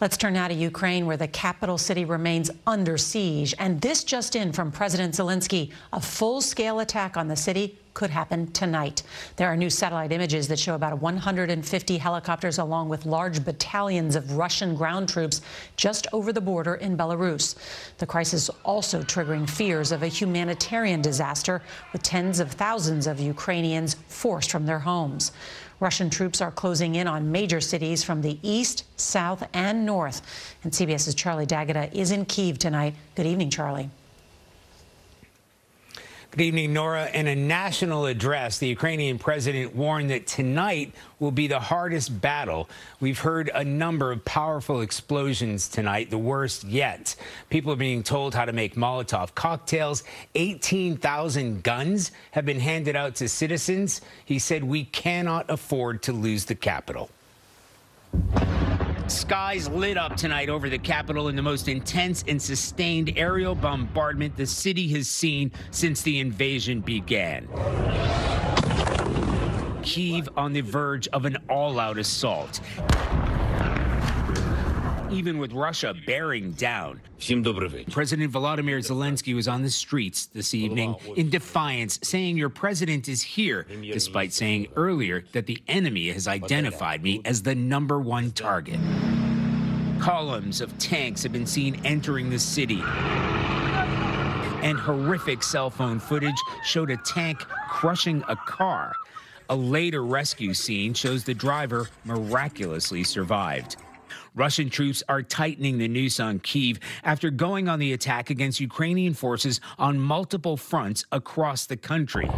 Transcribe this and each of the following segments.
Let's turn now to Ukraine, where the capital city remains under siege. And this just in from President Zelensky. A full-scale attack on the city could happen tonight. There are new satellite images that show about 150 helicopters along with large battalions of Russian ground troops just over the border in Belarus. The crisis also triggering fears of a humanitarian disaster, with tens of thousands of Ukrainians forced from their homes. Russian troops are closing in on major cities from the east, south, and north. And CBS's Charlie D'Agata is in Kyiv tonight. Good evening, Charlie. Good evening, Nora. In a national address, the Ukrainian president warned that tonight will be the hardest battle. We've heard a number of powerful explosions tonight, the worst yet. People are being told how to make Molotov cocktails. 18,000 guns have been handed out to citizens. He said we cannot afford to lose the capital. Skies lit up tonight over the capital in the most intense and sustained aerial bombardment the city has seen since the invasion began. Kyiv on the verge of an all-out assault, even with Russia bearing down. President Volodymyr Zelensky was on the streets this evening in defiance, saying your president is here, despite saying earlier that the enemy has identified me as the #1 target. Columns of tanks have been seen entering the city, and horrific cell phone footage showed a tank crushing a car. A later rescue scene shows the driver miraculously survived. Russian troops are tightening the noose on Kyiv after going on the attack against Ukrainian forces on multiple fronts across the country.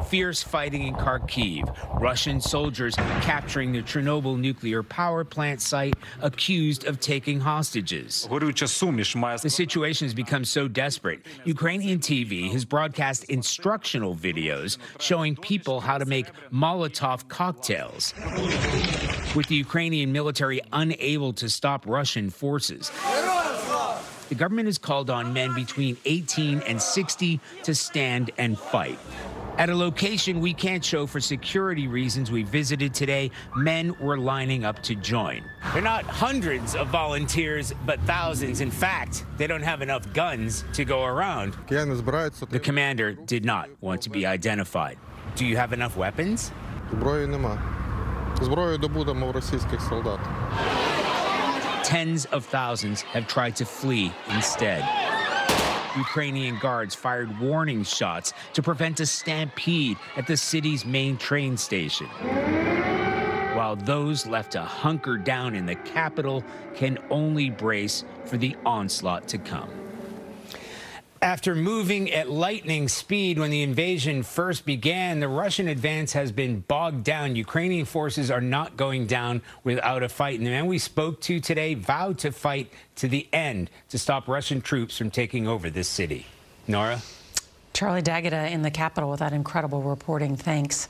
Fierce fighting in Kharkiv, Russian soldiers capturing the Chernobyl nuclear power plant site, accused of taking hostages. The situation has become so desperate, Ukrainian TV has broadcast instructional videos showing people how to make Molotov cocktails, with the Ukrainian military unable to stop Russian forces. The government has called on men between 18 and 60 to stand and fight. At a location we can't show for security reasons we visited today, men were lining up to join. They're not hundreds of volunteers, but thousands. In fact, they don't have enough guns to go around. The commander did not want to be identified. Do you have enough weapons? Tens of thousands have tried to flee instead. Ukrainian guards fired warning shots to prevent a stampede at the city's main train station, while those left to hunker down in the capital can only brace for the onslaught to come. After moving at lightning speed when the invasion first began, the Russian advance has been bogged down. Ukrainian forces are not going down without a fight. And the man we spoke to today vowed to fight to the end to stop Russian troops from taking over this city. Nora? Charlie D'Agata in the capital with that incredible reporting. Thanks.